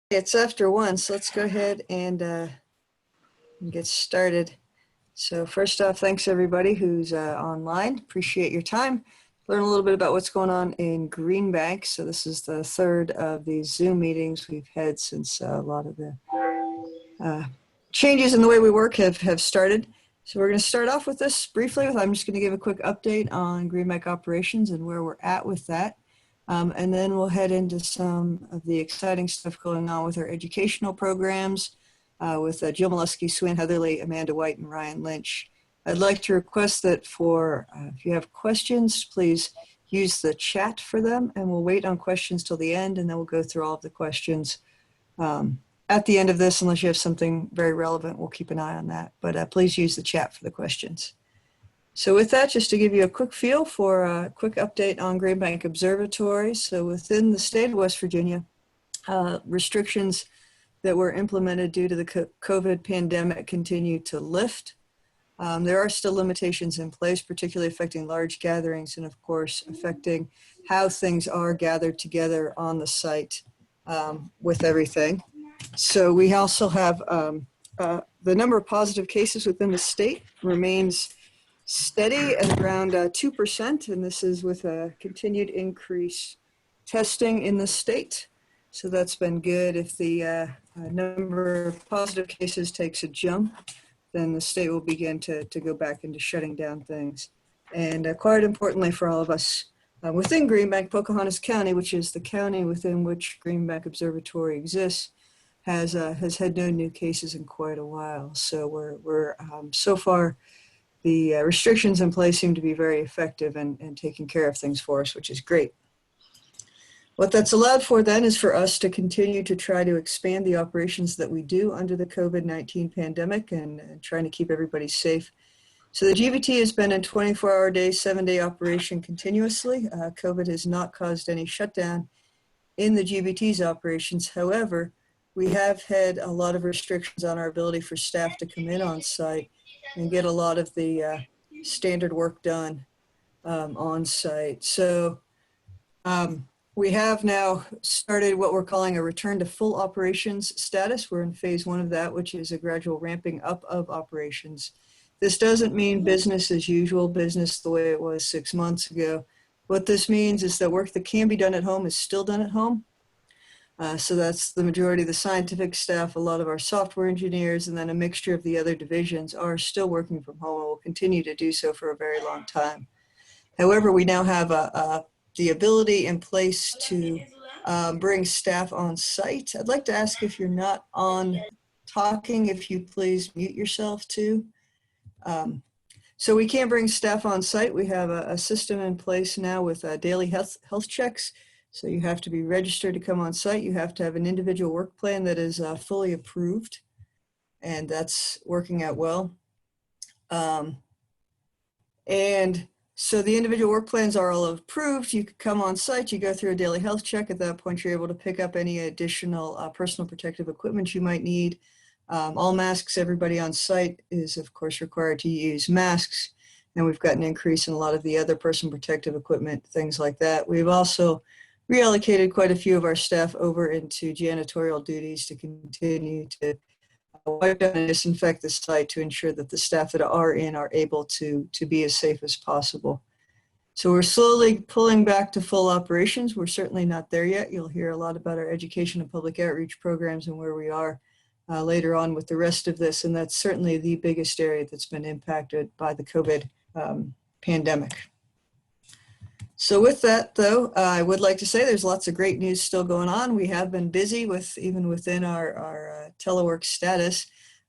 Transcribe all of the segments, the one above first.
It's after 1, so let's go ahead and get started. So first off, thanks everybody who's online. Appreciate your time. Learn a little bit about what's going on in Green Bank. So this is the third of these Zoom meetings we've had since a lot of the changes in the way we work have started. So we're going to start off with this briefly. I'm just going to give a quick update on Green Bank operations and where we're at with that. And then we'll head into some of the exciting stuff going on with our educational programs with Jill Molesky, Swin Heatherly, Amanda White, and Ryan Lynch. I'd like to request that for, if you have questions, please use the chat for them, and we'll wait on questions till the end, and then we'll go through all of the questions at the end of this. Unless you have something very relevant, we'll keep an eye on that. But please use the chat for the questions. So with that, just to give you a quick feel for a quick update on Green Bank Observatory. So within the state of West Virginia, restrictions that were implemented due to the COVID pandemic continue to lift. There are still limitations in place, particularly affecting large gatherings and of course affecting how things are gathered together on the site with everything. So we also have the number of positive cases within the state remains steady at around 2%, and this is with a continued increase testing in the state. So that's been good. If the number of positive cases takes a jump, then the state will begin to go back into shutting down things. And quite importantly for all of us within Green Bank, Pocahontas County, which is the county within which Green Bank Observatory exists, has had no new cases in quite a while. So we're so far, the restrictions in place seem to be very effective and taking care of things for us, which is great. What that's allowed for then is for us to continue to try to expand the operations that we do under the COVID-19 pandemic and trying to keep everybody safe. So the GBT has been in 24-hour day, 7-day operation continuously. COVID has not caused any shutdown in the GBT's operations. However, we have had a lot of restrictions on our ability for staff to come in on site and get a lot of the standard work done on site. So we have now started what we're calling a return to full operations status. We're in phase 1 of that, which is a gradual ramping up of operations. This doesn't mean business as usual, business the way it was 6 months ago. What this means is that work that can be done at home is still done at home. So that's the majority of the scientific staff, a lot of our software engineers, and then a mixture of the other divisions are still working from home and will continue to do so for a very long time. However, we now have the ability in place to bring staff on site. I'd like to ask, if you're not on talking, if you please mute yourself too. So we can bring staff on site. We have a system in place now with daily health checks. So you have to be registered to come on site. You have to have an individual work plan that is fully approved, and that's working out well. And so the individual work plans are all approved. You can come on site, you go through a daily health check. At that point, you're able to pick up any additional personal protective equipment you might need. All masks, everybody on site is of course required to use masks. And we've got an increase in a lot of the other personal protective equipment, things like that. We've also reallocated quite a few of our staff over into janitorial duties to continue to wipe down and disinfect the site to ensure that the staff that are in are able to be as safe as possible. So we're slowly pulling back to full operations. We're certainly not there yet. You'll hear a lot about our education and public outreach programs and where we are later on with the rest of this. And that's certainly the biggest area that's been impacted by the COVID pandemic. So with that, though, I would like to say there's lots of great news still going on. We have been busy even within our telework status.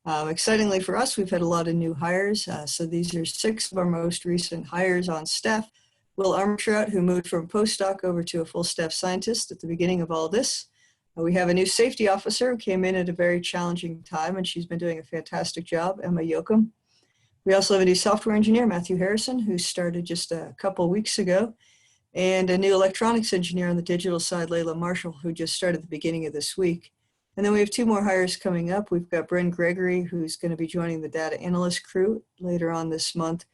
Excitingly for us, we've had a lot of new hires. So these are 6 of our most recent hires on staff. Will Armstrong, who moved from postdoc over to a full staff scientist at the beginning of all this. We have a new safety officer who came in at a very challenging time, and she's been doing a fantastic job, Emma Yoakum. We also have a new software engineer, Matthew Harrison, who started just a couple weeks ago. And a new electronics engineer on the digital side, Layla Marshall, who just started at the beginning of this week. And then we have 2 more hires coming up. We've got Bryn Gregory, who's going to be joining the data analyst crew later on this month,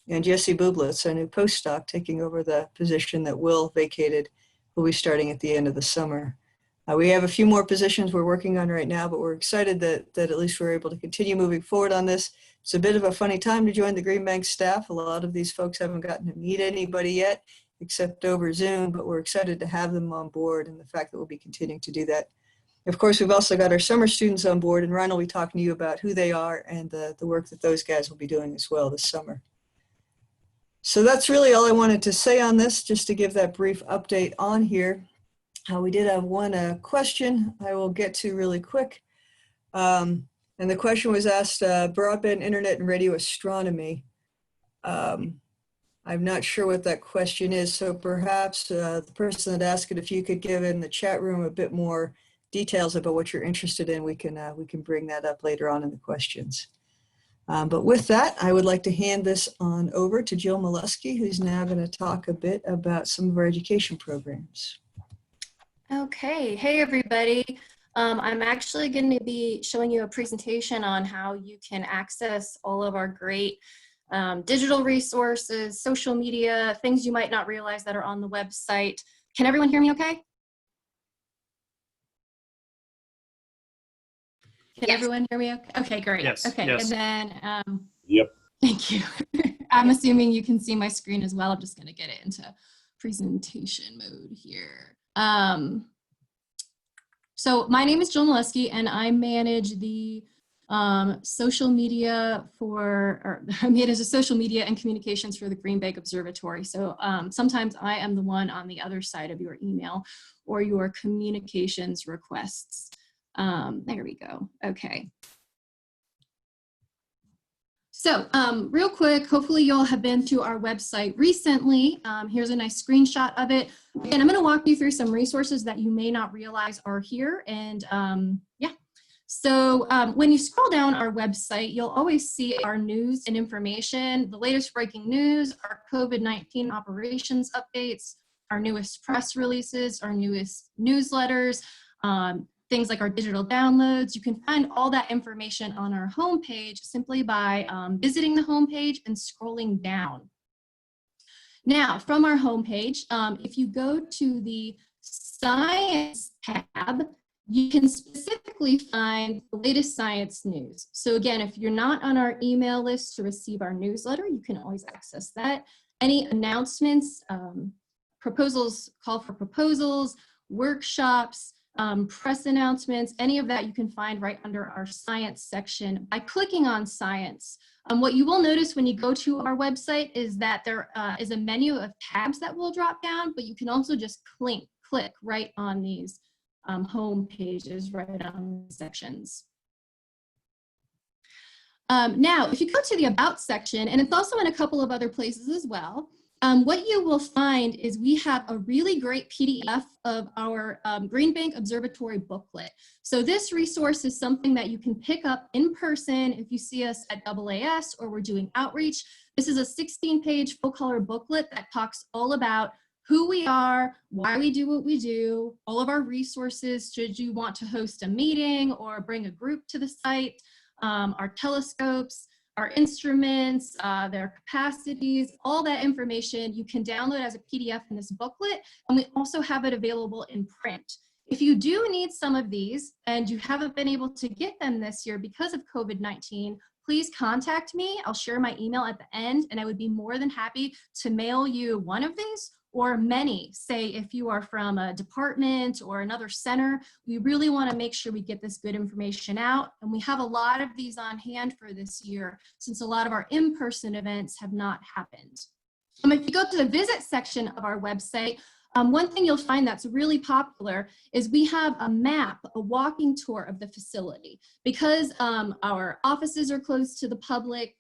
and Jesse Bublitz, our new postdoc, taking over the position that Will vacated, will be starting at the end of the summer. We have a few more positions we're working on right now, but we're excited that at least we're able to continue moving forward on this. It's a bit of a funny time to join the Green Bank staff. A lot of these folks haven't gotten to meet anybody yet, except over Zoom, but we're excited to have them on board and the fact that we'll be continuing to do that. Of course, we've also got our summer students on board, and Ryan will be talking to you about who they are and the work that those guys will be doing as well this summer. So that's really all I wanted to say on this, just to give that brief update on here. We did have one question I will get to really quick. And the question was asked, broadband internet and radio astronomy. I'm not sure what that question is, so perhaps the person that asked it, if you could give in the chat room a bit more details about what you're interested in, we can bring that up later on in the questions. But with that, I would like to hand this on over to Jill Molesky, who's now going to talk a bit about some of our education programs. Okay, hey everybody. I'm actually going to be showing you a presentation on how you can access all of our great digital resources, social media, things you might not realize that are on the website. Can everyone hear me okay? Can everyone hear me okay? Okay, great. Yes. Okay, yes. and then, Yep. Thank you. I'm assuming you can see my screen as well. I'm just going to get it into presentation mode here. So my name is Jill Molesky, and I manage the social media and communications for the Green Bank Observatory. So sometimes I am the one on the other side of your email or your communications requests. There we go. Okay. So real quick, hopefully you'll have been to our website recently. Here's a nice screenshot of it. Again, I'm going to walk you through some resources that you may not realize are here. And yeah, so when you scroll down our website, you'll always see our news and information, the latest breaking news, our COVID-19 operations updates, our newest press releases, our newest newsletters, things like our digital downloads. You can find all that information on our homepage simply by visiting the homepage and scrolling down. Now, from our homepage, if you go to the Science tab, you can specifically find the latest science news. So again, if you're not on our email list to receive our newsletter, you can always access that. Any announcements, proposals, call for proposals, workshops, press announcements, any of that you can find right under our science section by clicking on science. What you will notice when you go to our website is that there is a menu of tabs that will drop down, but you can also just click right on these home pages, right on the sections. Now, if you go to the About section, and it's also in a couple of other places as well, what you will find is we have a really great PDF of our Green Bank Observatory booklet. So this resource is something that you can pick up in person if you see us at AAS or we're doing outreach. This is a 16-page full-color booklet that talks all about who we are, why we do what we do, all of our resources should you want to host a meeting or bring a group to the site, our telescopes, our instruments, their capacities, all that information you can download as a PDF in this booklet, and we also have it available in print. If you do need some of these and you haven't been able to get them this year because of COVID-19, please contact me. I'll share my email at the end, and I would be more than happy to mail you one of these or many. Say if you are from a department or another center, we really want to make sure we get this good information out. And we have a lot of these on hand for this year since a lot of our in-person events have not happened. If you go to the visit section of our website, one thing you'll find that's really popular is we have a map, a walking tour of the facility. Because our offices are closed to the public,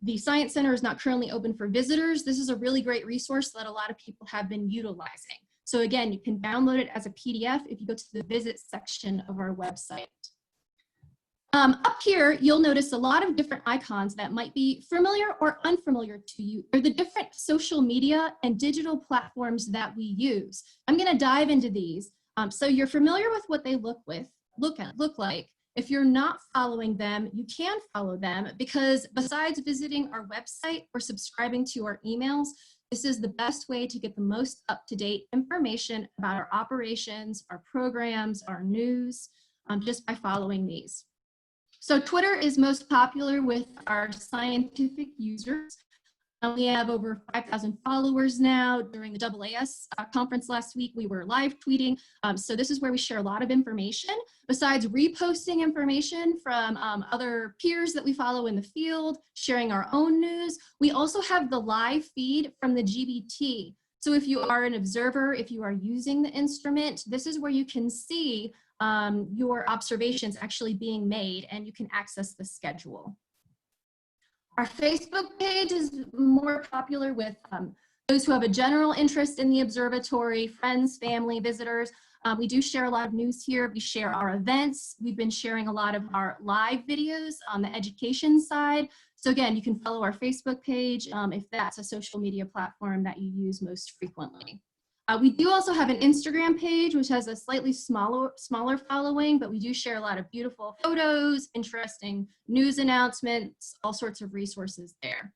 the Science Center is not currently open for visitors. This is a really great resource that a lot of people have been utilizing. So again, you can download it as a PDF if you go to the visit section of our website. Up here, you'll notice a lot of different icons that might be familiar or unfamiliar to you. They're the different social media and digital platforms that we use. I'm going to dive into these. So you're familiar with what they look like. If you're not following them, you can follow them because besides visiting our website or subscribing to our emails, This is the best way to get the most up-to-date information about our operations, our programs, our news, just by following these. So Twitter is most popular with our scientific users. We have over 5,000 followers now. During the AAS conference last week, we were live tweeting. So this is where we share a lot of information. Besides reposting information from other peers that we follow in the field, sharing our own news, we also have the live feed from the GBT. So if you are an observer, if you are using the instrument, this is where you can see your observations actually being made, and you can access the schedule. Our Facebook page is more popular with those who have a general interest in the observatory, friends, family, visitors. We do share a lot of news here. We share our events. We've been sharing a lot of our live videos on the education side. So again, you can follow our Facebook page if that's a social media platform that you use most frequently. We do also have an Instagram page, which has a slightly smaller following, but we do share a lot of beautiful photos, interesting news announcements, all sorts of resources there.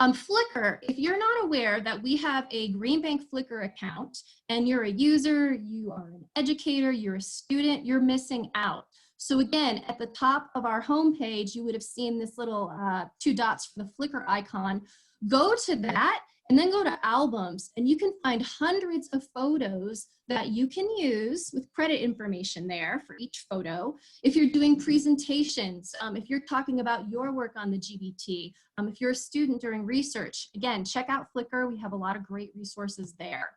Flickr, if you're not aware that we have a Green Bank Flickr account and you're a user, you are an educator, you're a student, you're missing out. So again, at the top of our homepage, you would have seen this little 2 dots for the Flickr icon. Go to that and then go to albums, and you can find hundreds of photos that you can use with credit information there for each photo. If you're doing presentations, if you're talking about your work on the GBT, if you're a student doing research, again, check out Flickr. We have a lot of great resources there.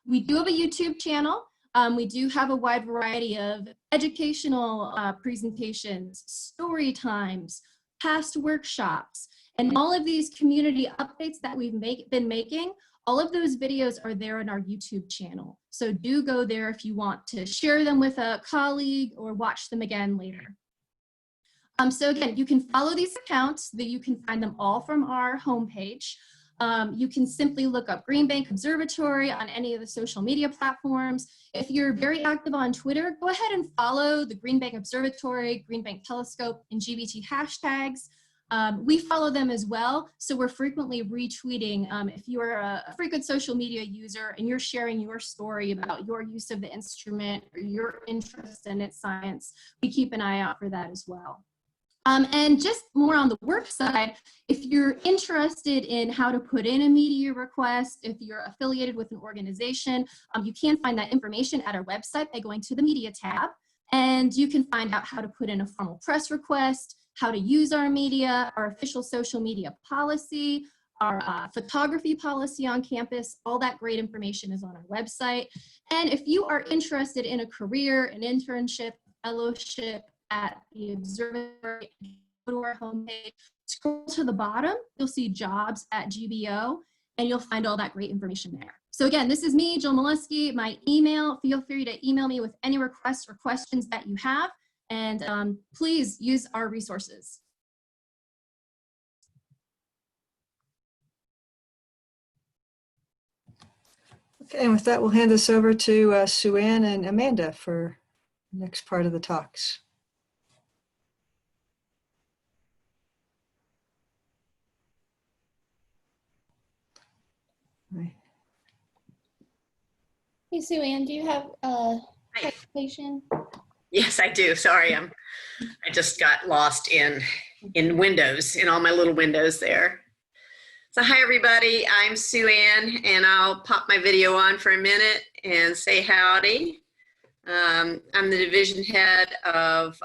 We do have a YouTube channel. We do have a wide variety of educational presentations, story times, past workshops, and all of these community updates that we've been making. All of those videos are there on our YouTube channel. So do go there if you want to share them with a colleague or watch them again later. So again, you can follow these accounts, that you can find them all from our homepage. You can simply look up Green Bank Observatory on any of the social media platforms. If you're very active on Twitter, go ahead and follow the Green Bank Observatory, Green Bank Telescope, and GBT hashtags. We follow them as well, so we're frequently retweeting. If you are a frequent social media user and you're sharing your story about your use of the instrument or your interest in its science, we keep an eye out for that as well. And just more on the work side, if you're interested in how to put in a media request, if you're affiliated with an organization, you can find that information at our website by going to the media tab, and you can find out how to put in a formal press request, how to use our media, our official social media policy, our photography policy on campus. All that great information is on our website. And if you are interested in a career, an internship, fellowship at the Observatory, go to our homepage, scroll to the bottom, you'll see jobs at GBO, and you'll find all that great information there. So again, this is me, Jill Molesky. My email, feel free to email me with any requests or questions that you have. And please use our resources. Okay, and with that, we'll hand this over to Sue-Ann and Amanda for the next part of the talks. Right. Hey, Sue-Ann, do you have a presentation? Yes, I do. Sorry, I just got lost in Windows, in all my little windows there. So hi, everybody. I'm Sue-Ann, and I'll pop my video on for a minute and say howdy. I'm the division head of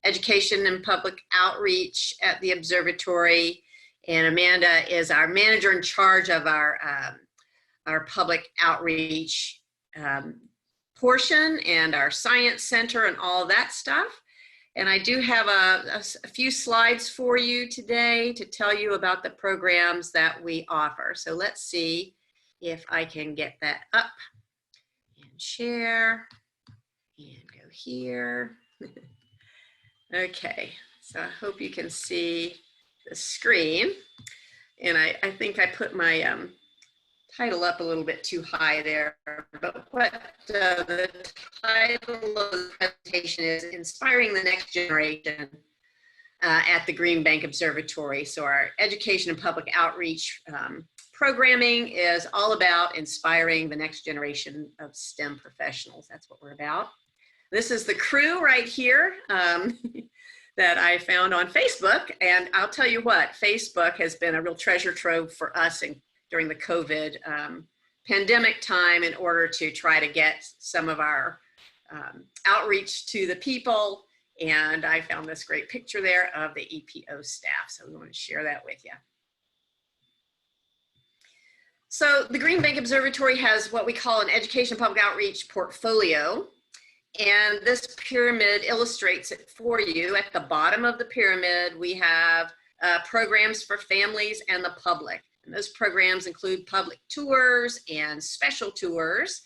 education and public outreach at the Observatory, and Amanda is our manager in charge of our public outreach portion and our science center and all that stuff. And I do have a few slides for you today to tell you about the programs that we offer. So let's see if I can get that up and share and go here. Okay, so I hope you can see the screen. And I think I put my title up a little bit too high there, but what the title of the presentation is Inspiring the Next Generation at the Green Bank Observatory. So our education and public outreach programming is all about inspiring the next generation of STEM professionals. That's what we're about. This is the crew right here that I found on Facebook. And I'll tell you what, Facebook has been a real treasure trove for us during the COVID pandemic time in order to try to get some of our outreach to the people. And I found this great picture there of the EPO staff. So we want to share that with you. So the Green Bank Observatory has what we call an education public outreach portfolio. And this pyramid illustrates it for you. At the bottom of the pyramid, we have programs for families and the public. And those programs include public tours and special tours,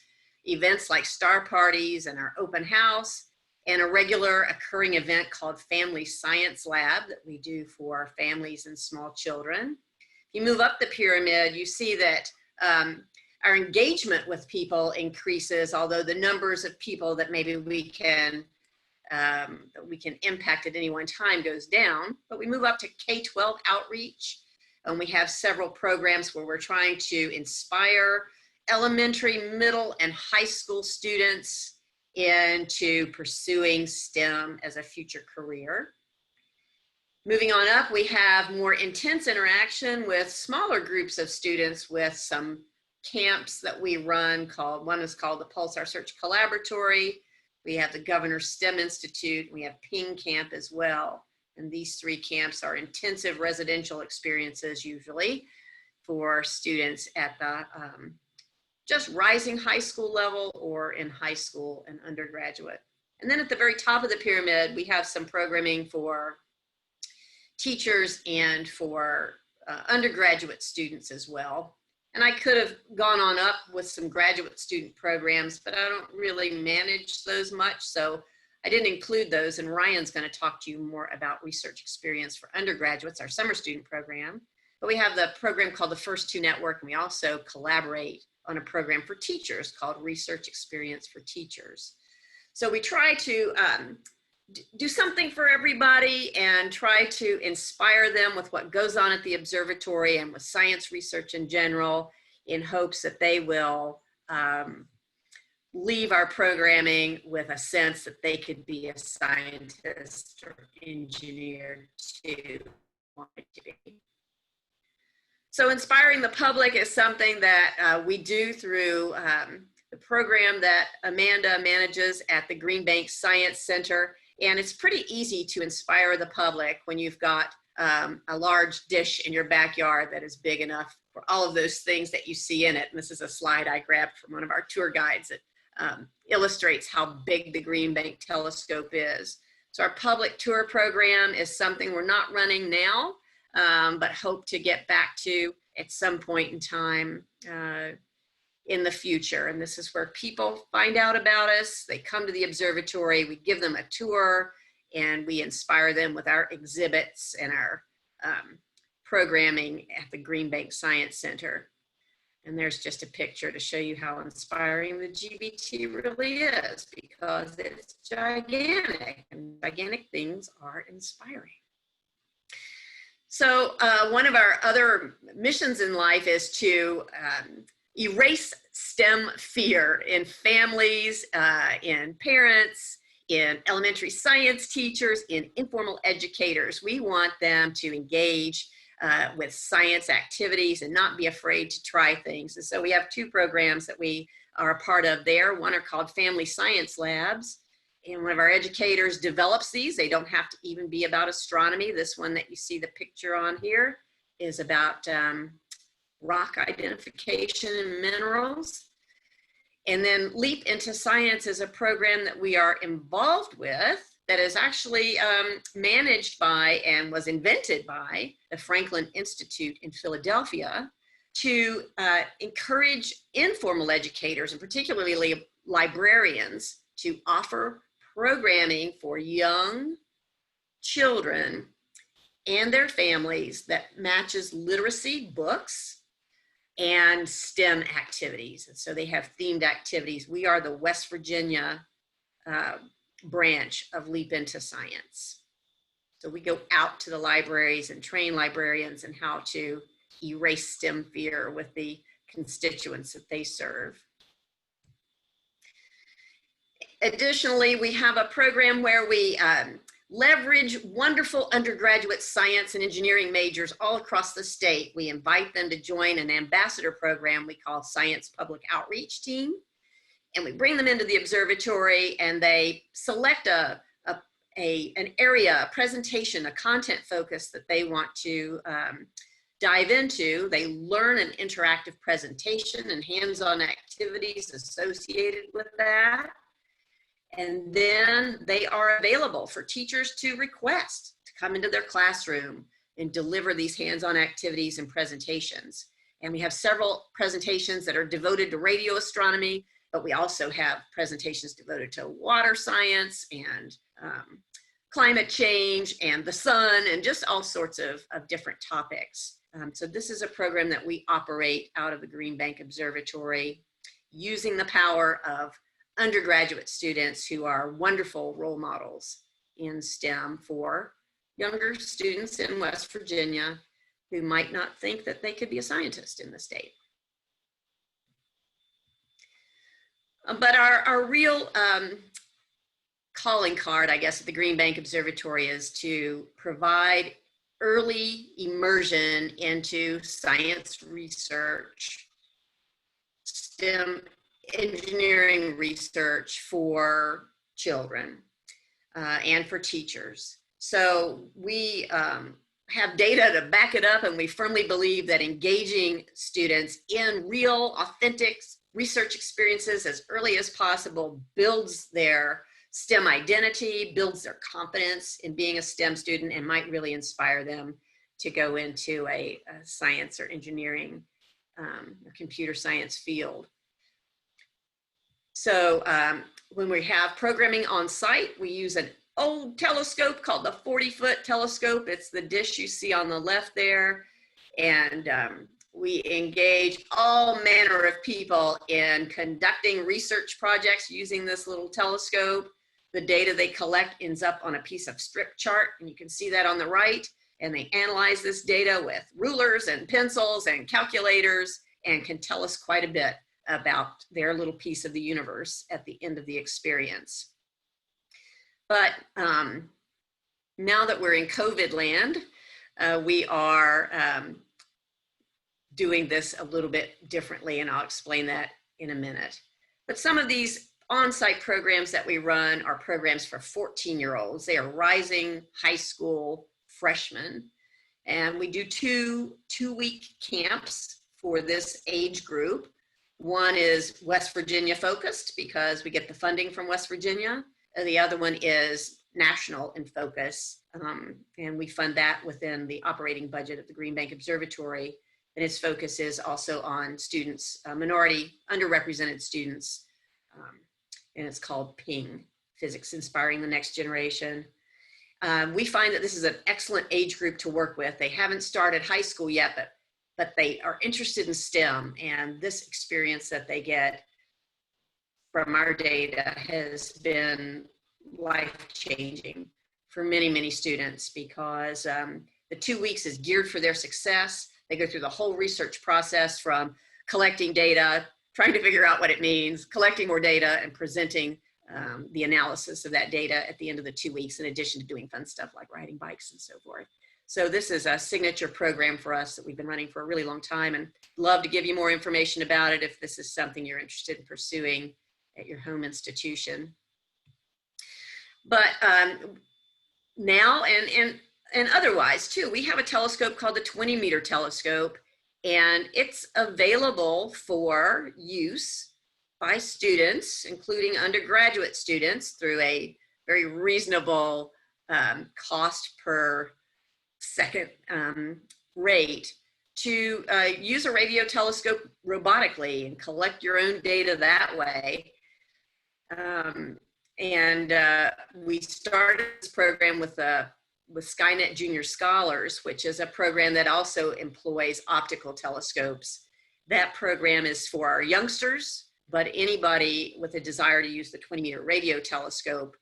events like star parties and our open house, and a regular occurring event called Family Science Lab that we do for families and small children. If you move up the pyramid, you see that our engagement with people increases, although the numbers of people that maybe we can impact at any one time goes down. But we move up to K-12 outreach, and we have several programs where we're trying to inspire elementary, middle, and high school students into pursuing STEM as a future career. Moving on up, we have more intense interaction with smaller groups of students with some camps that we run. One is called the Pulsar Search Collaboratory. We have the Governor's STEM Institute. We have Ping Camp as well. And these three camps are intensive residential experiences usually for students at the just rising high school level or in high school and undergraduate. And then at the very top of the pyramid, we have some programming for teachers and for undergraduate students as well. And I could have gone on up with some graduate student programs, but I don't really manage those much, so I didn't include those. And Ryan's going to talk to you more about research experience for undergraduates, our summer student program. But we have the program called the First Two Network, and we also collaborate on a program for teachers called Research Experience for Teachers. So we try to do something for everybody and try to inspire them with what goes on at the observatory and with science research in general, in hopes that they will leave our programming with a sense that they could be a scientist or engineer too. So inspiring the public is something that we do through the program that Amanda manages at the Green Bank Science Center. And it's pretty easy to inspire the public when you've got a large dish in your backyard that is big enough for all of those things that you see in it. And this is a slide I grabbed from one of our tour guides that illustrates how big the Green Bank telescope is. So our public tour program is something we're not running now, but hope to get back to at some point in time in the future. And this is where people find out about us. They come to the observatory, we give them a tour, and we inspire them with our exhibits and our programming at the Green Bank Science Center. And there's just a picture to show you how inspiring the GBT really is, because it's gigantic, and gigantic things are inspiring. So one of our other missions in life is to erase STEM fear in families, in parents, in elementary science teachers, in informal educators. We want them to engage with science activities and not be afraid to try things. And so we have two programs that we are a part of there. One are called Family Science Labs, and one of our educators develops these. They don't have to even be about astronomy. This one that you see the picture on here is about rock identification and minerals. And then Leap into Science is a program that we are involved with that is actually managed by and was invented by the Franklin Institute in Philadelphia to encourage informal educators, and particularly librarians, to offer programming for young children and their families that matches literacy books and STEM activities. And so they have themed activities. We are the West Virginia branch of Leap into Science. So we go out to the libraries and train librarians in how to erase STEM fear with the constituents that they serve. Additionally, we have a program where we leverage wonderful undergraduate science and engineering majors all across the state. We invite them to join an ambassador program we call Science Public Outreach Team. And we bring them into the observatory and they select an area, a presentation, a content focus that they want to dive into. They learn an interactive presentation and hands-on activities associated with that. And then they are available for teachers to request to come into their classroom and deliver these hands-on activities and presentations. And we have several presentations that are devoted to radio astronomy, but we also have presentations devoted to water science and climate change and the sun and just all sorts of different topics. So this is a program that we operate out of the Green Bank Observatory using the power of undergraduate students who are wonderful role models in STEM for younger students in West Virginia who might not think that they could be a scientist in the state. But our real calling card, I guess, at the Green Bank Observatory is to provide early immersion into science research, STEM engineering research for children and for teachers. So we have data to back it up, and we firmly believe that engaging students in real, authentic research experiences as early as possible builds their STEM identity, builds their confidence in being a STEM student, and might really inspire them to go into a science or engineering or computer science field. So when we have programming on site, we use an old telescope called the 40-foot telescope. It's the dish you see on the left there. And we engage all manner of people in conducting research projects using this little telescope. The data they collect ends up on a piece of strip chart, and you can see that on the right. And they analyze this data with rulers and pencils and calculators and can tell us quite a bit about their little piece of the universe at the end of the experience. But now that we're in COVID land, we are doing this a little bit differently, and I'll explain that in a minute. But some of these on-site programs that we run are programs for 14-year-olds. They are rising high school freshmen, and we do two-week camps for this age group. One is West Virginia focused because we get the funding from West Virginia. The other one is national in focus, and we fund that within the operating budget of the Green Bank Observatory. And its focus is also on students, minority, underrepresented students, and it's called PING, Physics Inspiring the Next Generation. We find that this is an excellent age group to work with. They haven't started high school yet, but they are interested in STEM, and this experience that they get from our data has been life-changing for many, many students because the 2 weeks is geared for their success. They go through the whole research process from collecting data, trying to figure out what it means, collecting more data, and presenting the analysis of that data at the end of the 2 weeks, in addition to doing fun stuff like riding bikes and so forth. So this is a signature program for us that we've been running for a really long time, and love to give you more information about it if this is something you're interested in pursuing at your home institution. But now and otherwise too, we have a telescope called the 20-meter telescope, and it's available for use by students, including undergraduate students, through a very reasonable cost per second rate to use a radio telescope robotically and collect your own data that way. We started this program with Skynet Junior Scholars, which is a program that also employs optical telescopes. That program is for our youngsters, but anybody with a desire to use the 20-meter radio telescope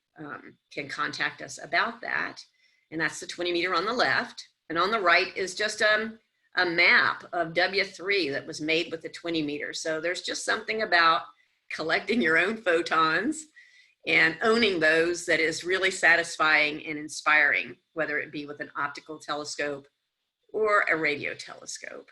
can contact us about that. And that's the 20-meter on the left. And on the right is just a a map of W3 that was made with the 20 meters. So there's just something about collecting your own photons and owning those that is really satisfying and inspiring, whether it be with an optical telescope or a radio telescope.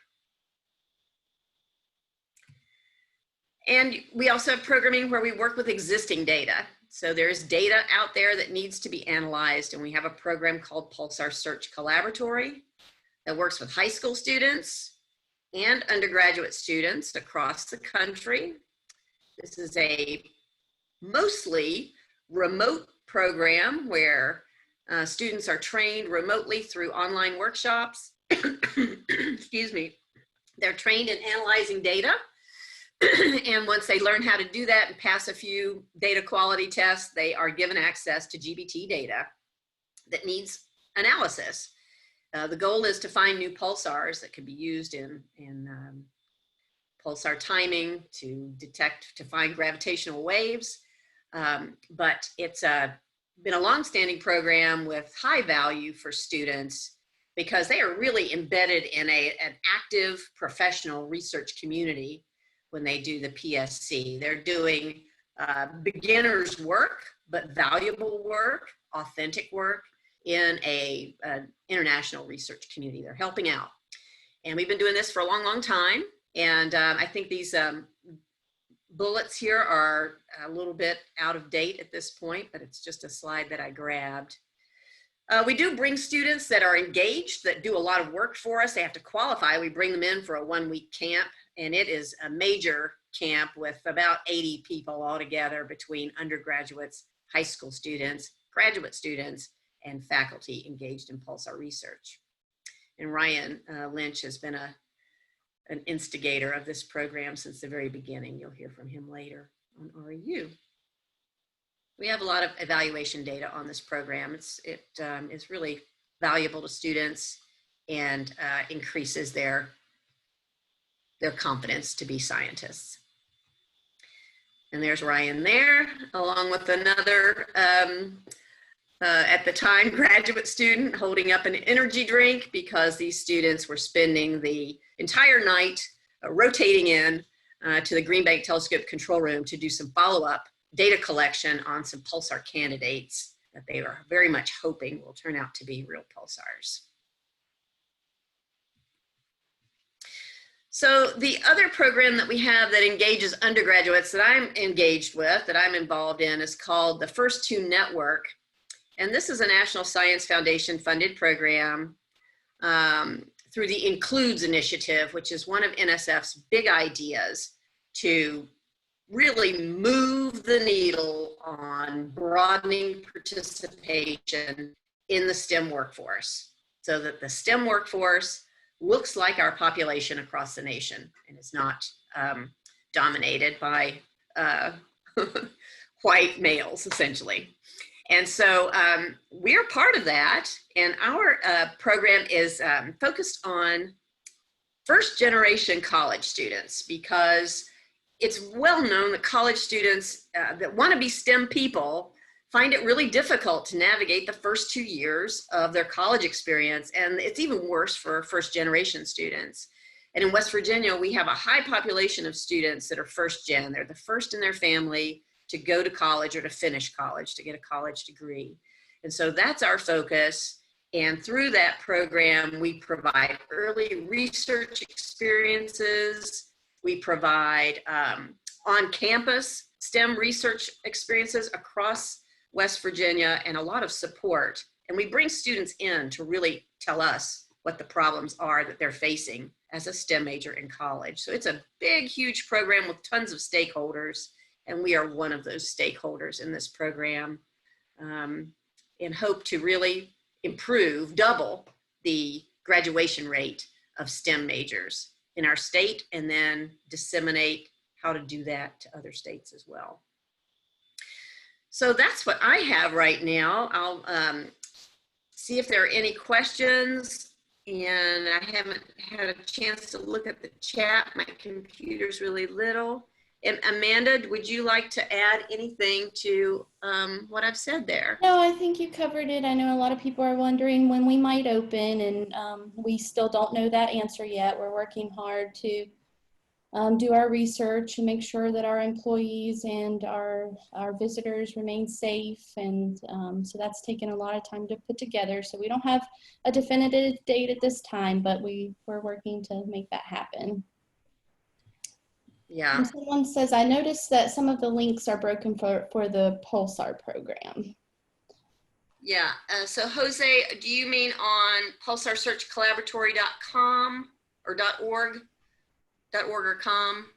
And we also have programming where we work with existing data. So there's data out there that needs to be analyzed, and we have a program called Pulsar Search Collaboratory that works with high school students and undergraduate students across the country. This is a mostly remote program where students are trained remotely through online workshops. Excuse me. They're trained in analyzing data. And once they learn how to do that and pass a few data quality tests, they are given access to GBT data that needs analysis. The goal is to find new pulsars that could be used in pulsar timing to detect, to find gravitational waves. But it's been a long-standing program with high value for students because they are really embedded in an active professional research community when they do the PSC. They're doing beginner's work, but valuable work, authentic work in an international research community. They're helping out. And we've been doing this for a long, long time. And I think these bullets here are a little bit out of date at this point, but it's just a slide that I grabbed. We do bring students that are engaged, that do a lot of work for us. They have to qualify. We bring them in for a one-week camp, and it is a major camp with about 80 people altogether between undergraduates, high school students, graduate students, and faculty engaged in pulsar research. And Ryan Lynch has been an instigator of this program since the very beginning. You'll hear from him later on REU. We have a lot of evaluation data on this program. It is really valuable to students and increases their confidence to be scientists. And there's Ryan there, along with another, at the time, graduate student holding up an energy drink because these students were spending the entire night rotating in to the Green Bank Telescope control room to do some follow-up data collection on some pulsar candidates that they are very much hoping will turn out to be real pulsars. So the other program that we have that engages undergraduates that I'm engaged with, that I'm involved in, is called the First Two Network. And this is a National Science Foundation funded program through the Includes initiative, which is one of NSF's big ideas to really move the needle on broadening participation in the STEM workforce so that the STEM workforce looks like our population across the nation and is not dominated by white males, essentially. And so we're part of that, and our program is focused on first-generation college students because it's well known that college students that want to be STEM people find it really difficult to navigate the first 2 years of their college experience, and it's even worse for first-generation students. And in West Virginia, we have a high population of students that are first-gen. They're the first in their family to go to college or to finish college, to get a college degree. And so that's our focus. And through that program, we provide early research experiences. We provide on-campus STEM research experiences across West Virginia and a lot of support. And we bring students in to really tell us what the problems are that they're facing as a STEM major in college. So it's a big, huge program with tons of stakeholders. And we are one of those stakeholders in this program and hope to really improve, double the graduation rate of STEM majors in our state and then disseminate how to do that to other states as well. So that's what I have right now. I'll see if there are any questions, and I haven't had a chance to look at the chat. My computer's really little. Amanda, would you like to add anything to what I've said there? No, I think you covered it. I know a lot of people are wondering when we might open, and we still don't know that answer yet. We're working hard to do our research and make sure that our employees and our visitors remain safe. And so that's taken a lot of time to put together. So we don't have a definitive date at this time, but we're working to make that happen. Yeah. And someone says, I noticed that some of the links are broken for the Pulsar program. Yeah. So Jose, do you mean on pulsarsearchcollaboratory.com or .org? .org or com?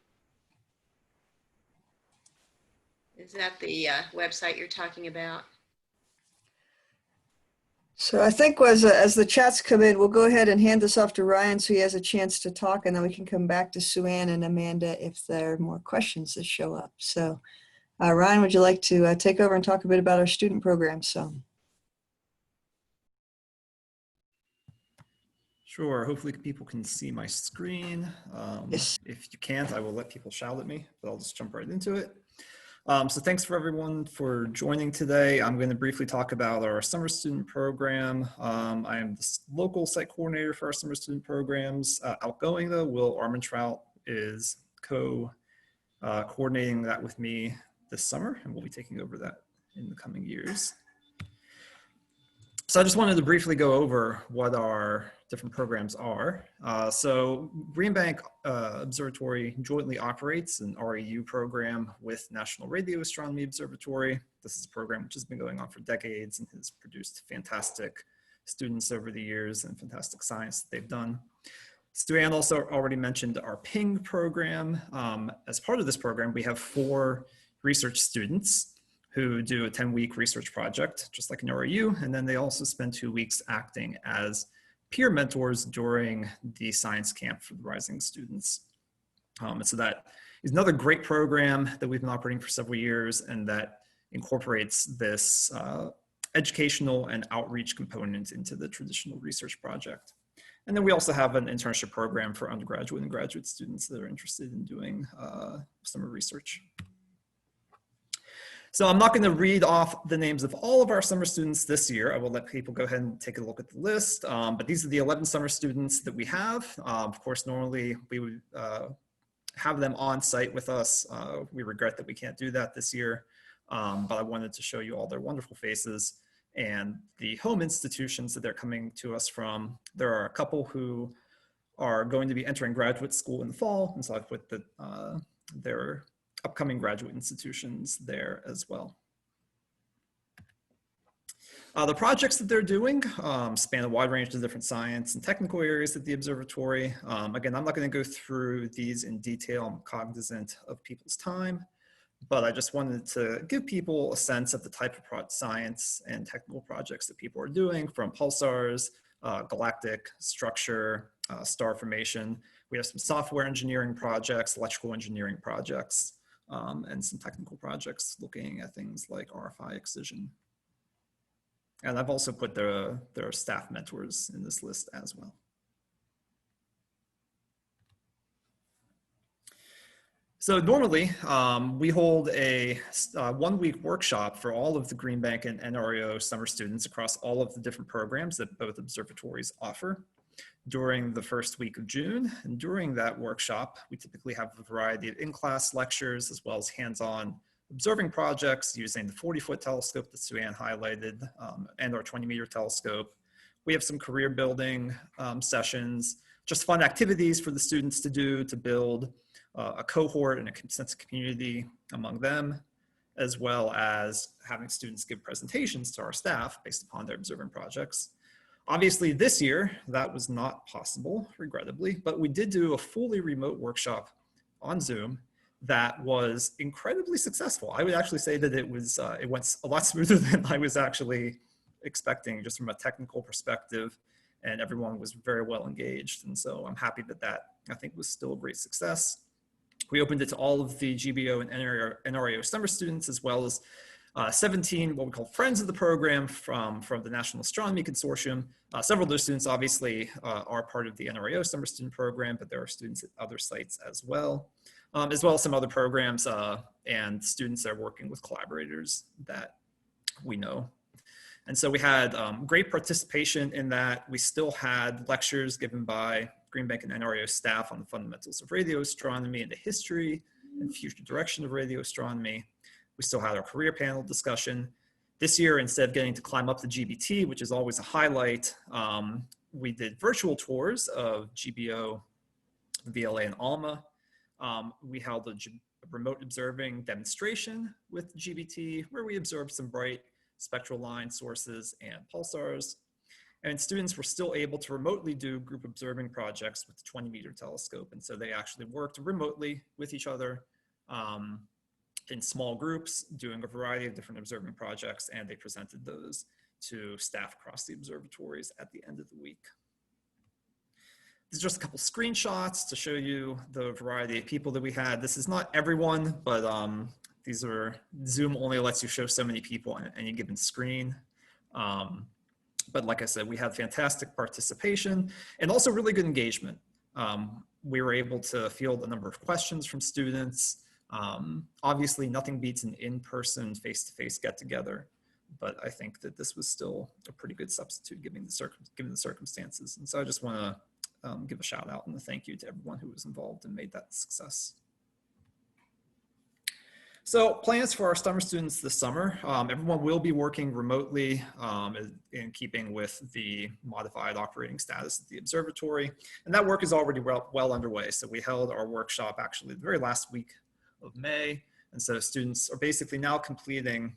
Is that the website you're talking about? So I think as the chats come in, we'll go ahead and hand this off to Ryan so he has a chance to talk, and then we can come back to Sue Ann and Amanda if there are more questions that show up. So Ryan, would you like to take over and talk a bit about our student program? So. Sure, hopefully people can see my screen. Yes. If you can't, I will let people shout at me, but I'll just jump right into it. So thanks for everyone for joining today. I'm going to briefly talk about our summer student program. I am the local site coordinator for our summer student programs. Outgoing though, Will Armentrout is coordinating that with me this summer, and we'll be taking over that in the coming years. So I just wanted to briefly go over what our different programs are. So Green Bank Observatory jointly operates an RAU program with National Radio Astronomy Observatory. This is a program which has been going on for decades and has produced fantastic students over the years and fantastic science that they've done. Sue Ann also already mentioned our PING program. As part of this program, we have 4 research students who do a 10-week research project, just like an RAU, and then they also spend 2 weeks acting as peer mentors during the science camp for the rising students. And so that is another great program that we've been operating for several years, and that incorporates this educational and outreach component into the traditional research project. And then we also have an internship program for undergraduate and graduate students that are interested in doing summer research. So I'm not going to read off the names of all of our summer students this year. I will let people go ahead and take a look at the list. But these are the 11 summer students that we have. Of course, normally we would have them on site with us. We regret that we can't do that this year. But I wanted to show you all their wonderful faces and the home institutions that they're coming to us from. There are a couple who are going to be entering graduate school in the fall, and so I've put their upcoming graduate institutions there as well. The projects that they're doing span a wide range of different science and technical areas at the observatory. Again, I'm not going to go through these in detail. I'm cognizant of people's time, but I just wanted to give people a sense of the type of science and technical projects that people are doing, from pulsars, galactic structure, star formation. We have some software engineering projects, electrical engineering projects, and some technical projects looking at things like RFI excision. And I've also put their staff mentors in this list as well. So normally we hold a 1-week workshop for all of the Green Bank and NRAO summer students across all of the different programs that both observatories offer during the first week of June. And during that workshop, we typically have a variety of in-class lectures as well as hands-on observing projects using the 40-foot telescope that Sue Ann highlighted and our 20-meter telescope. We have some career building sessions, just fun activities for the students to do to build a cohort and a sense of community among them, as well as having students give presentations to our staff based upon their observing projects. Obviously this year, that was not possible, regrettably, but we did do a fully remote workshop on Zoom that was incredibly successful. I would actually say that it went a lot smoother than I was actually expecting, just from a technical perspective, and everyone was very well engaged. And so I'm happy that that, I think, was still a great success. We opened it to all of the GBO and NRAO summer students, as well as 17 what we call friends of the program from the National Astronomy Consortium. Several of those students obviously are part of the NRAO summer student program, but there are students at other sites as well. as well as some other programs and students that are working with collaborators that we know. And so we had great participation in that. We still had lectures given by Green Bank and NRAO staff on the fundamentals of radio astronomy and the history and future direction of radio astronomy. We still had our career panel discussion. This year, instead of getting to climb up the GBT, which is always a highlight, we did virtual tours of GBO, VLA, and ALMA. We held a remote observing demonstration with GBT, where we observed some bright spectral line sources and pulsars. And students were still able to remotely do group observing projects with the 20-meter telescope. And so they actually worked remotely with each other in small groups, doing a variety of different observing projects, and they presented those to staff across the observatories at the end of the week. These are just a couple screenshots to show you the variety of people that we had. This is not everyone, but these are, Zoom only lets you show so many people on any given screen. But like I said, we had fantastic participation and also really good engagement. We were able to field a number of questions from students. Obviously, nothing beats an in-person, face-to-face get-together, but I think that this was still a pretty good substitute given the circumstances. And so I just want to give a shout out and a thank you to everyone who was involved and made that a success. So plans for our summer students this summer, everyone will be working remotely in keeping with the modified operating status at the observatory. And that work is already well underway. So we held our workshop actually the very last week of May. And so students are basically now completing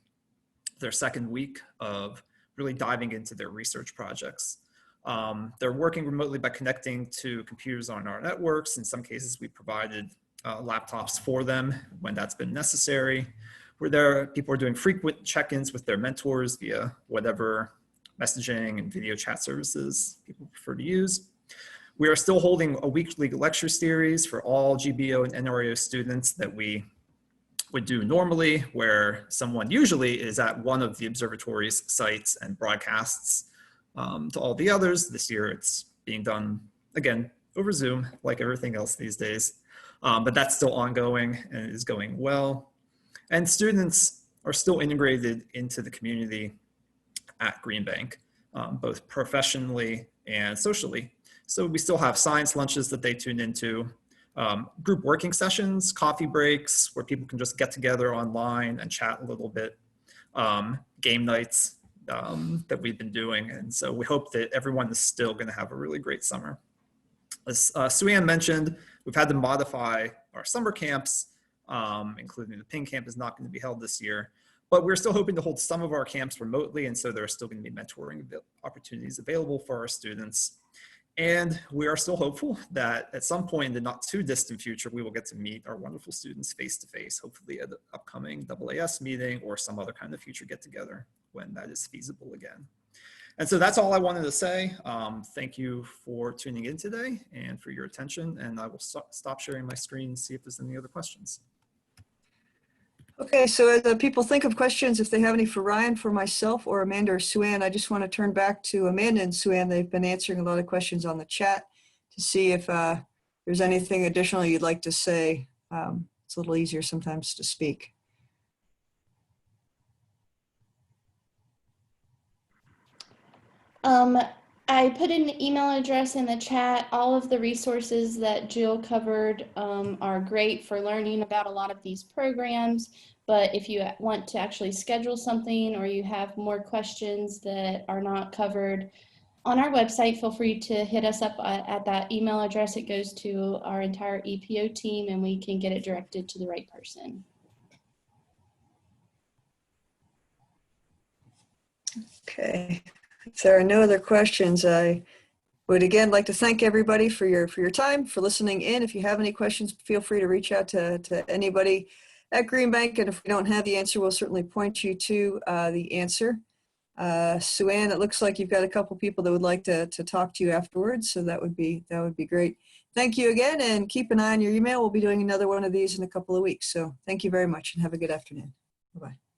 their second week of really diving into their research projects. They're working remotely by connecting to computers on our networks. In some cases, we provided laptops for them when that's been necessary. People are doing frequent check-ins with their mentors via whatever messaging and video chat services people prefer to use. We are still holding a weekly lecture series for all GBO and NRAO students that we would do normally, where someone usually is at one of the observatory's sites and broadcasts to all the others. This year it's being done, again, over Zoom, like everything else these days. But that's still ongoing and it is going well. And students are still integrated into the community at Green Bank, both professionally and socially. So we still have science lunches that they tune into, group working sessions, coffee breaks, where people can just get together online and chat a little bit, game nights that we've been doing. And so we hope that everyone is still going to have a really great summer. As Sue-Ann mentioned, we've had to modify our summer camps, including the Ping Camp is not going to be held this year, but we're still hoping to hold some of our camps remotely, and so there are still going to be mentoring opportunities available for our students. And we are still hopeful that at some point in the not too distant future, we will get to meet our wonderful students face-to-face, hopefully at the upcoming AAS meeting or some other kind of future get-together when that is feasible again. And so that's all I wanted to say. Thank you for tuning in today and for your attention. And I will stop sharing my screen and see if there's any other questions. Okay, so as people think of questions, if they have any for Ryan, for myself, or Amanda or Sue-Ann, I just want to turn back to Amanda and Sue-Ann. They've been answering a lot of questions on the chat to see if there's anything additional you'd like to say. It's a little easier sometimes to speak. I put an email address in the chat. All of the resources that Jill covered are great for learning about a lot of these programs. But if you want to actually schedule something or you have more questions that are not covered on our website, feel free to hit us up at that email address. It goes to our entire EPO team and we can get it directed to the right person. Okay. If there are no other questions, I would again like to thank everybody for your time, for listening in. If you have any questions, feel free to reach out to anybody at Green Bank, and if we don't have the answer, we'll certainly point you to the answer. Sue-Ann, it looks like you've got a couple people that would like to talk to you afterwards, so that would be great. Thank you again, and keep an eye on your email. We'll be doing another one of these in a couple of weeks. So thank you very much, and have a good afternoon. Bye-bye.